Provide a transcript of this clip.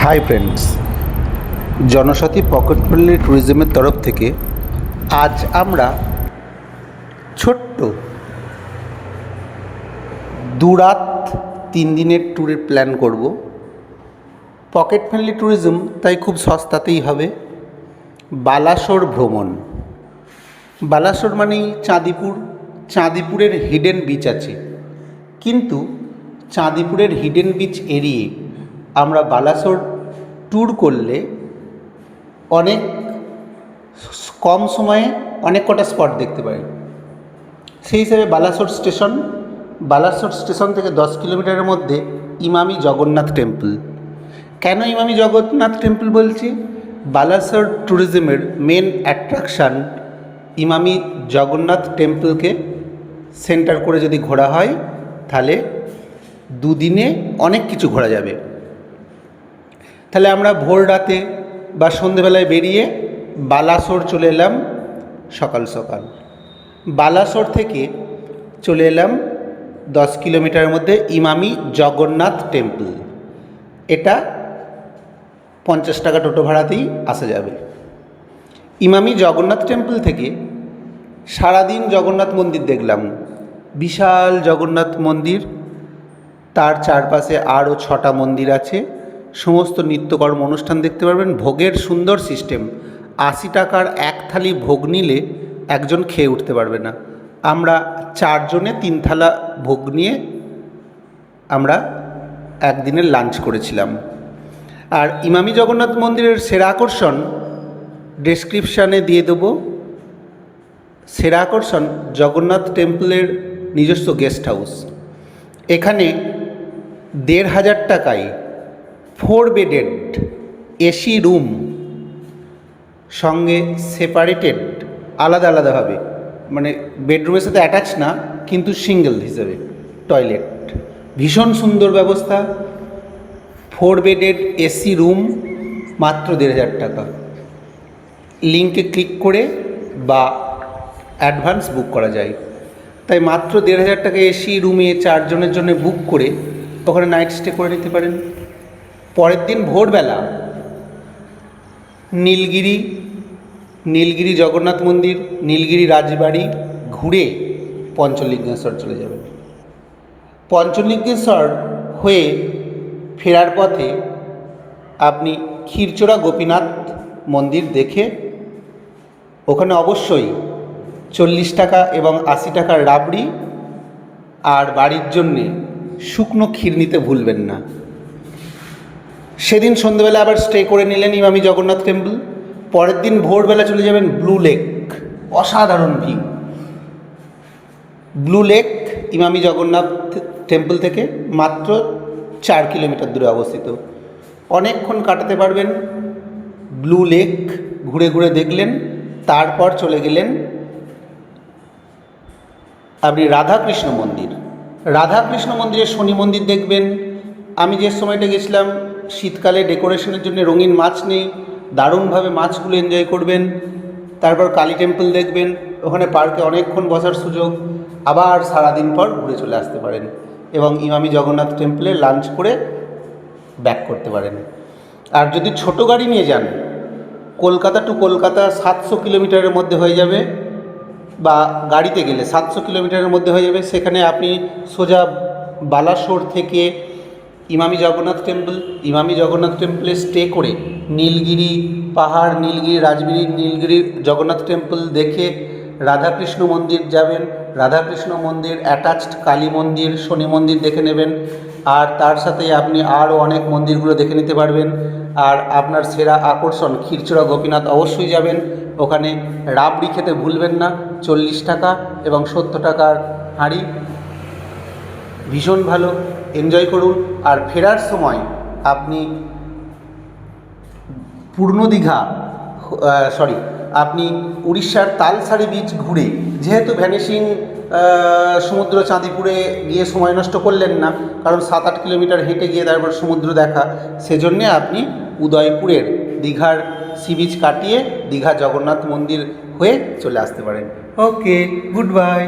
Hi friends, জনসাথী pocket friendly ট্যুরিজমের তরফ থেকে আজ আমরা ছোট্ট 2 রাত 3 দিনের ট্যুরের প্ল্যান করব। পকেট ফ্রেন্ডলি ট্যুরিজম, তাই খুব সস্তাতেই হবে। বালাসোর ভ্রমণ। বালাসোর মানেই চাঁদিপুরের হিডেন বিচ আছে, কিন্তু চাঁদিপুরের হিডেন বিচ এড়িয়ে আমরা বালাসোর ট্যুর করলে অনেক কম সময়ে অনেক কটা স্পট দেখতে পাই। সেই হিসেবে বালাসোর স্টেশন থেকে 10 কিলোমিটারের মধ্যে ইমামি জগন্নাথ টেম্পল। কেন ইমামি জগন্নাথ টেম্পল বলছি? বালাসোর ট্যুরিজমের মেন অ্যাট্রাকশান ইমামি জগন্নাথ টেম্পলকে সেন্টার করে যদি ঘোরা হয়, তাহলে 2 দিনে অনেক কিছু ঘোরা যাবে। তাহলে আমরা ভোর রাতে বা সন্ধেবেলায় বেরিয়ে বালাসোর চলে এলাম সকাল সকাল। বালাসোর থেকে চলে এলাম 10 কিলোমিটারের মধ্যে ইমামি জগন্নাথ টেম্পল। এটা 50 টাকা টোটো ভাড়াতেই আসা যাবে। ইমামি জগন্নাথ টেম্পল থেকে সারাদিন জগন্নাথ মন্দির দেখলাম, বিশাল জগন্নাথ মন্দির। তার চারপাশে আরও 6টা মন্দির আছে। সমস্ত নিত্যকর্ম অনুষ্ঠান দেখতে পারবেন। ভোগের সুন্দর সিস্টেম। 80 টাকার এক থালি ভোগ নিলে একজন খেয়ে উঠতে পারবে না। আমরা 4 জনে 3 থালা ভোগ নিয়ে আমরা একদিনের লাঞ্চ করেছিলাম। আর ইমামি জগন্নাথ মন্দিরের সেরা আকর্ষণ ডেসক্রিপশানে দিয়ে দেবো। সেরা আকর্ষণ জগন্নাথ টেম্পলের নিজস্ব গেস্ট হাউস। এখানে 1,500 টাকায় 4 বেডেড এসি রুম, সঙ্গে সেপারেটেড আলাদাভাবে, মানে বেডরুমের সাথে অ্যাটাচ না, কিন্তু সিঙ্গেল হিসেবে টয়লেট। ভীষণ সুন্দর ব্যবস্থা। 4 বেডেড এসি রুম মাত্র 1,500 টাকা। লিঙ্কে ক্লিক করে বা অ্যাডভান্স বুক করা যায়। তাই মাত্র 1,500 টাকা এসি রুমে 4 জনের জন্য বুক করে ওখানে নাইট স্টে করে নিতে পারেন। পরের দিন ভোরবেলা নীলগিরি জগন্নাথ মন্দির, নীলগিরি রাজবাড়ি ঘুরে পঞ্চলিঙ্গেশ্বর চলে যাবেন। পঞ্চলিঙ্গেশ্বর হয়ে ফেরার পথে আপনি ক্ষীরচোরা গোপীনাথ মন্দির দেখে ওখানে অবশ্যই 40 টাকা এবং 80 টাকার রাবড়ি আর বাড়ির জন্যে শুকনো ক্ষীর নিতে ভুলবেন না। সেদিন সন্ধ্যেবেলা আবার স্টে করে নিলেন ইমামি জগন্নাথ টেম্পল। পরের দিন ভোরবেলা চলে যাবেন ব্লু লেক। অসাধারণ view. Blue lake Emami Jagannath temple থেকে মাত্র 4 কিলোমিটার দূরে অবস্থিত। অনেকক্ষণ কাটাতে পারবেন। ব্লু লেক ঘুরে ঘুরে দেখলেন। তারপর চলে গেলেন আপনি রাধাকৃষ্ণ মন্দিরে শনি মন্দির দেখবেন। আমি যে সময়টা গেছিলাম শীতকালে, ডেকোরেশনের জন্য রঙিন মাছ নেই, দারুণভাবে মাছগুলো এনজয় করবেন। তারপর কালী টেম্পল দেখবেন। ওখানে পার্কে অনেকক্ষণ বসার সুযোগ। আবার সারাদিন পর ঘুরে চলে আসতে পারেন এবং ইমামি জগন্নাথ টেম্পলে লাঞ্চ করে ব্যাক করতে পারেন। আর যদি ছোট গাড়ি নিয়ে যান, কলকাতা টু কলকাতা 700 কিলোমিটারের মধ্যে হয়ে যাবে, বা গাড়িতে গেলে 700 কিলোমিটারের মধ্যে হয়ে যাবে। সেখানে আপনি সোজা বালাসোর থেকে ইমামি জগন্নাথ টেম্পলে স্টে করে নীলগিরি পাহাড়, নীলগিরি রাজবাড়ি, নীলগিরি জগন্নাথ টেম্পল দেখে রাধাকৃষ্ণ মন্দির যাবেন। রাধাকৃষ্ণ মন্দির অ্যাটাচড কালী মন্দির, শনি মন্দির দেখে নেবেন। আর তার সাথে আপনি আরও অনেক মন্দিরগুলো দেখে নিতে পারবেন। আর আপনার সেরা আকর্ষণ ক্ষীরচোরা গোপীনাথ অবশ্যই যাবেন। ওখানে রাবড়ি খেতে ভুলবেন না। 40 টাকা এবং 70 টাকার হাঁড়ি। ভীষণ ভালো, এনজয় করুন। আর ফেরার সময় আপনি আপনি উড়িষ্যার তালসারি বিচ ঘুরে, যেহেতু ভ্যানিশিং সমুদ্র চাঁদিপুরে গিয়ে সময় নষ্ট করলেন না, কারণ 7-8 কিলোমিটার হেঁটে গিয়ে তারপর সমুদ্র দেখা, সেজন্যে আপনি উদয়পুরের দীঘার সি বিচ কাটিয়ে দীঘা জগন্নাথ মন্দির হয়ে চলে আসতে পারেন। ওকে, গুড বাই।